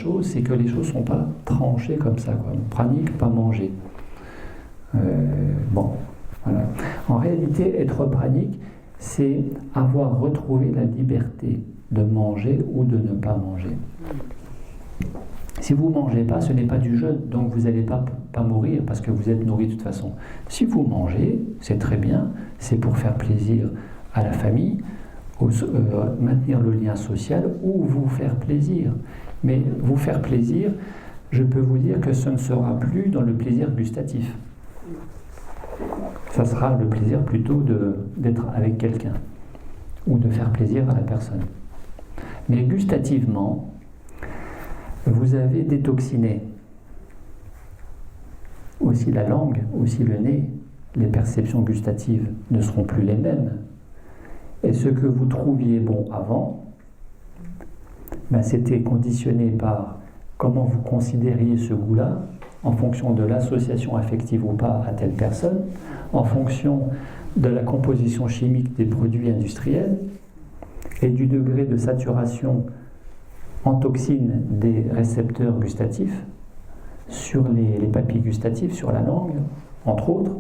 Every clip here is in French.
chose, c'est que les choses ne sont pas tranchées comme ça, quoi. Pranique, pas manger. Bon, voilà. En réalité, être pranique, c'est avoir retrouvé la liberté de manger ou de ne pas manger. Si vous ne mangez pas, ce n'est pas du jeûne, donc vous n'allez pas mourir parce que vous êtes nourri de toute façon. Si vous mangez, c'est très bien, c'est pour faire plaisir à la famille, maintenir le lien social ou vous faire plaisir. Mais vous faire plaisir, je peux vous dire que ce ne sera plus dans le plaisir gustatif. Ça sera le plaisir plutôt d'être avec quelqu'un ou de faire plaisir à la personne. Mais gustativement, vous avez détoxiné aussi la langue, aussi le nez. Les perceptions gustatives ne seront plus les mêmes. Et ce que vous trouviez bon avant, c'était conditionné par comment vous considériez ce goût-là, en fonction de l'association affective ou pas à telle personne, en fonction de la composition chimique des produits industriels et du degré de saturation en toxines des récepteurs gustatifs sur les papilles gustatives, sur la langue, entre autres,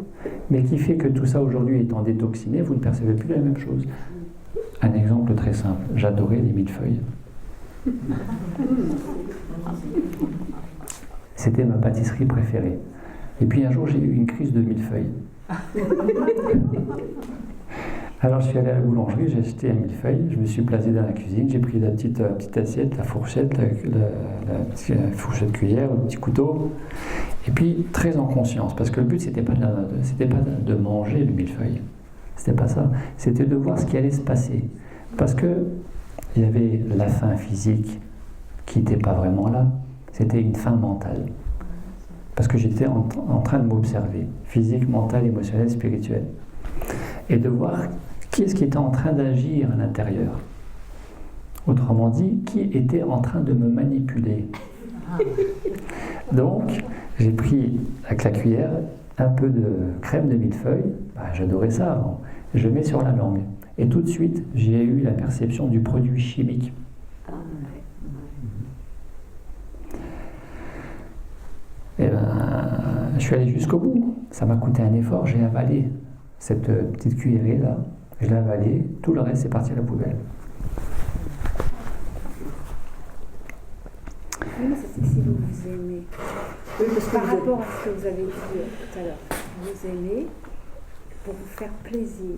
mais qui fait que tout ça aujourd'hui étant détoxiné, vous ne percevez plus la même chose. Un exemple très simple, j'adorais les millefeuilles. C'était ma pâtisserie préférée. Et puis un jour, j'ai eu une crise de millefeuilles. Alors je suis allé à la boulangerie, j'ai acheté un millefeuille, je me suis placé dans la cuisine, j'ai pris la petite assiette, la fourchette, la fourchette cuillère, le petit couteau, et puis très en conscience, parce que le but c'était pas de manger le millefeuille, c'était pas ça, c'était de voir ce qui allait se passer, parce que il y avait la faim physique qui n'était pas vraiment là, c'était une faim mentale, parce que j'étais en train de m'observer, physique, mental, émotionnel, spirituel, et de voir qui est-ce qui était en train d'agir à l'intérieur. Autrement dit, qui était en train de me manipuler. Donc, j'ai pris avec la cuillère un peu de crème de millefeuille, j'adorais ça avant, je mets sur la langue. Et tout de suite, j'ai eu la perception du produit chimique. Et je suis allé jusqu'au bout. Ça m'a coûté un effort, j'ai avalé cette petite cuillerée-là. Je l'ai avalé, tout le reste est parti à la poubelle. Oui, mais ça c'est si vous vous aimez. Oui, parce que par rapport à ce que vous avez dit tout à l'heure, vous aimez pour vous faire plaisir.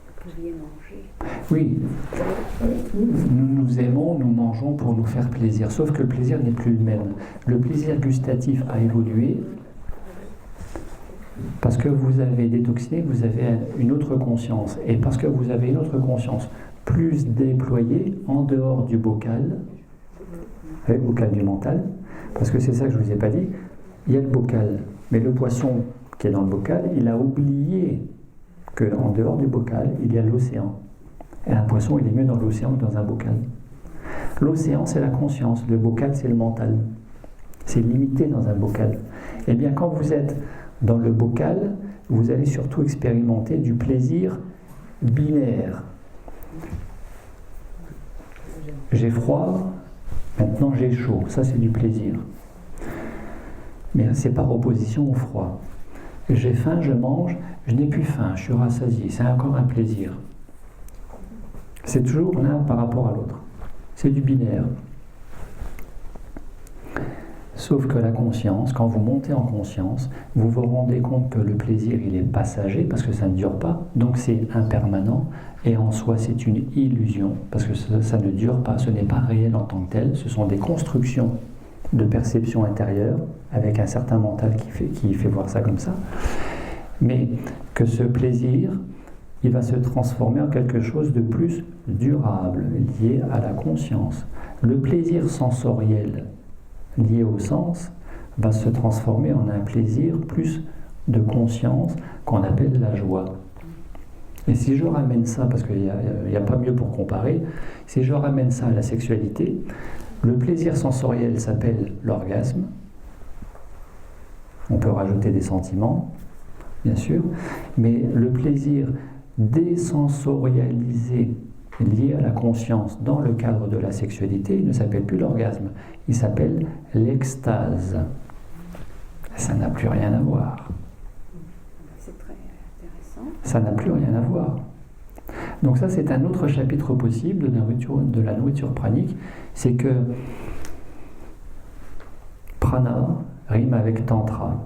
Vous pouviez manger. Oui, nous aimons, nous mangeons pour nous faire plaisir. Sauf que le plaisir n'est plus le même. Le plaisir gustatif a évolué parce que vous avez détoxiné, vous avez une autre conscience. Et parce que vous avez une autre conscience plus déployée en dehors du bocal, le bocal du mental, parce que c'est ça que je ne vous ai pas dit, il y a le bocal, mais le poisson qui est dans le bocal, il a oublié qu'en dehors du bocal, il y a l'océan. Et un poisson, il est mieux dans l'océan que dans un bocal. L'océan, c'est la conscience, le bocal, c'est le mental. C'est limité dans un bocal. Eh bien, quand vous êtes dans le bocal, vous allez surtout expérimenter du plaisir binaire. J'ai froid, maintenant j'ai chaud. Ça, c'est du plaisir. Mais c'est par opposition au froid. J'ai faim, je mange, je n'ai plus faim, je suis rassasié. C'est encore un plaisir. C'est toujours l'un par rapport à l'autre. C'est du binaire. Sauf que la conscience, quand vous montez en conscience, vous vous rendez compte que le plaisir, il est passager, parce que ça ne dure pas, donc c'est impermanent, et en soi c'est une illusion, parce que ça ne dure pas, ce n'est pas réel en tant que tel, ce sont des constructions de perception intérieure, avec un certain mental qui fait voir ça comme ça, mais que ce plaisir, il va se transformer en quelque chose de plus durable, lié à la conscience. Le plaisir sensoriel, lié au sens, va se transformer en un plaisir plus de conscience qu'on appelle la joie. Et si je ramène ça, parce qu'il n'y a pas mieux pour comparer, si je ramène ça à la sexualité, le plaisir sensoriel s'appelle l'orgasme. On peut rajouter des sentiments, bien sûr, mais le plaisir désensorialisé lié à la conscience dans le cadre de la sexualité, il ne s'appelle plus l'orgasme, il s'appelle l'extase. Ça n'a plus rien à voir. C'est très intéressant. Ça n'a plus rien à voir. Donc ça, c'est un autre chapitre possible de la nourriture pranique, c'est que prana rime avec tantra.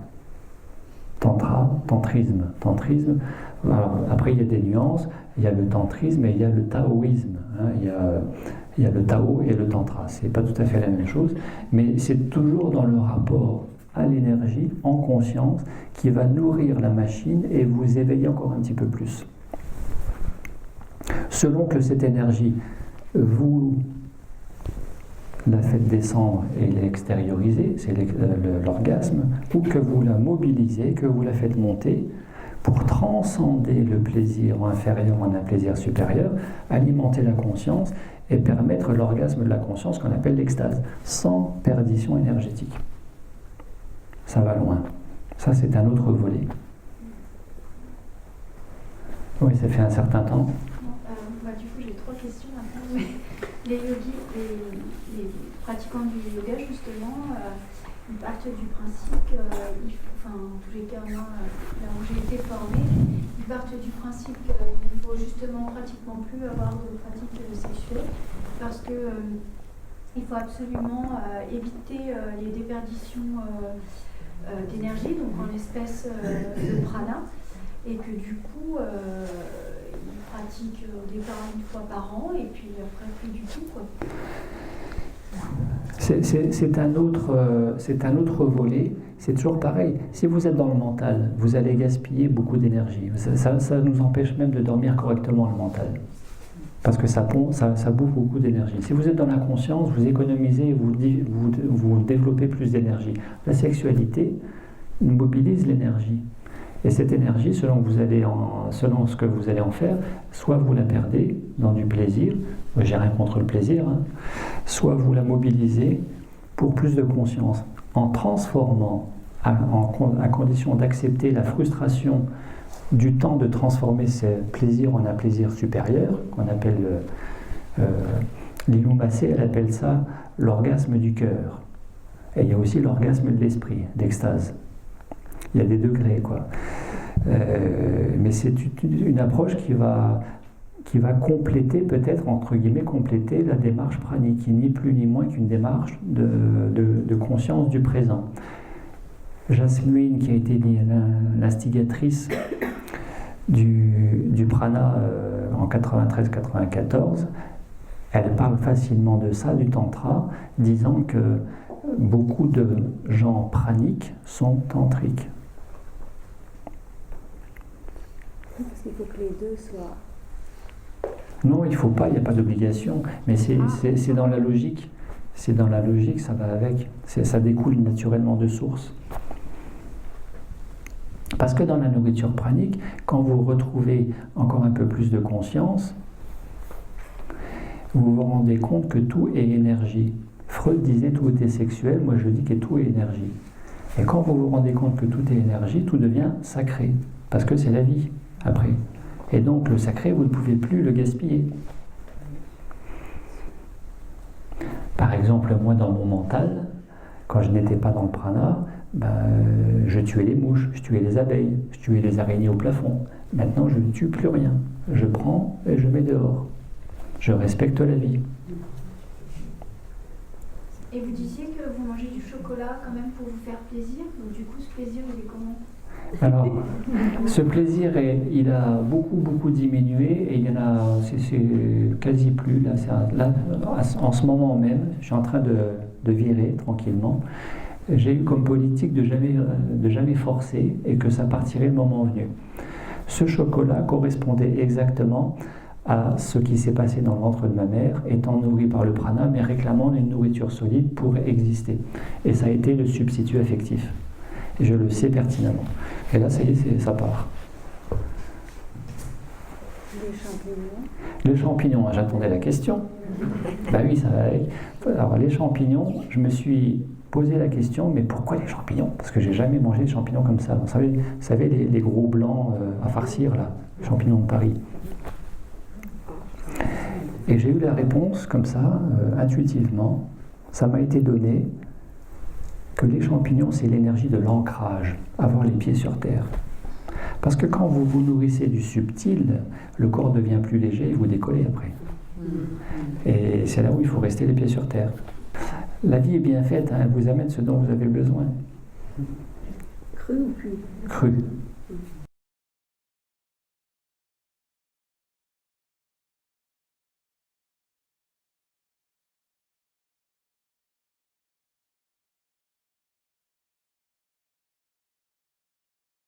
Tantra, tantrisme. Tantrisme, alors après il y a des nuances, il y a le tantrisme et il y a le taoïsme. Hein, il y a le tao et le tantra. C'est pas tout à fait la même chose, mais c'est toujours dans le rapport à l'énergie, en conscience, qui va nourrir la machine et vous éveiller encore un petit peu plus. Selon que cette énergie, vous la faites descendre et l'extérioriser, c'est l'orgasme, ou que vous la mobilisez, que vous la faites monter, pour transcender le plaisir inférieur en un plaisir supérieur, alimenter la conscience et permettre l'orgasme de la conscience qu'on appelle l'extase, sans perdition énergétique. Ça va loin. Ça, c'est un autre volet. Oui, ça fait un certain temps. Du coup, j'ai 3 questions maintenant. Les yogis, les pratiquants du yoga, justement, ils partent du principe en tous les cas, moi, là où j'ai été formée, ils partent du principe qu'il ne faut justement pratiquement plus avoir de pratique sexuelle parce que il faut absolument éviter les déperditions d'énergie, donc en l'espèce de prana, et que du coup, ils pratiquent au départ une fois par an, et puis après plus du tout, quoi. C'est un autre volet, c'est toujours pareil. Si vous êtes dans le mental, vous allez gaspiller beaucoup d'énergie. Ça nous empêche même de dormir correctement, le mental. Parce que ça bouffe beaucoup d'énergie. Si vous êtes dans la conscience, vous économisez, vous développez plus d'énergie. La sexualité mobilise l'énergie. Et cette énergie, selon ce que vous allez en faire, soit vous la perdez dans du plaisir, j'ai rien contre le plaisir, hein, soit vous la mobilisez pour plus de conscience, en transformant, à condition d'accepter la frustration du temps de transformer ces plaisirs en un plaisir supérieur, qu'on appelle, Lilou Massé, elle appelle ça l'orgasme du cœur. Et il y a aussi l'orgasme de l'esprit, d'extase. Il y a des degrés, quoi. Mais c'est une approche qui va compléter, peut-être, entre guillemets, compléter la démarche pranique, qui n'est ni plus ni moins qu'une démarche de conscience du présent. Jasmine, qui a été l'instigatrice du prana en 93-94, elle parle facilement de ça, du tantra, disant que beaucoup de gens praniques sont tantriques. Parce qu'il faut que les deux soient... Non, il ne faut pas, il n'y a pas d'obligation, mais c'est dans la logique. C'est dans la logique, ça va avec. Ça découle naturellement de source. Parce que dans la nourriture pranique, quand vous retrouvez encore un peu plus de conscience, vous vous rendez compte que tout est énergie. Freud disait tout était sexuel, moi je dis que tout est énergie. Et quand vous vous rendez compte que tout est énergie, tout devient sacré, parce que c'est la vie, après. Et donc le sacré, vous ne pouvez plus le gaspiller. Par exemple, moi dans mon mental, quand je n'étais pas dans le prana, je tuais les mouches, je tuais les abeilles, je tuais les araignées au plafond. Maintenant, je ne tue plus rien. Je prends et je mets dehors. Je respecte la vie. Et vous disiez que vous mangez du chocolat quand même pour vous faire plaisir. Donc du coup, ce plaisir, il est comment ? Alors, ce plaisir, il a beaucoup diminué et il y en a, c'est quasi plus. Là, en ce moment même, je suis en train de virer tranquillement. J'ai eu comme politique de jamais forcer et que ça partirait le moment venu. Ce chocolat correspondait exactement à ce qui s'est passé dans le ventre de ma mère, étant nourri par le prana, mais réclamant une nourriture solide pour exister. Et ça a été le substitut affectif. Et je le sais pertinemment. Et là, ça y est, ça part. Les champignons. Les champignons, j'attendais la question. Ben oui, ça va avec. Alors, les champignons, je me suis posé la question, mais pourquoi les champignons ? Parce que j'ai jamais mangé des champignons comme ça. Vous savez les gros blancs à farcir, là, champignons de Paris. Et j'ai eu la réponse comme ça, intuitivement. Ça m'a été donné que les champignons, c'est l'énergie de l'ancrage, avoir les pieds sur terre. Parce que quand vous vous nourrissez du subtil, le corps devient plus léger et vous décollez après. Et c'est là où il faut rester les pieds sur terre. La vie est bien faite, hein, elle vous amène ce dont vous avez besoin. Cru ou cuit? Cru.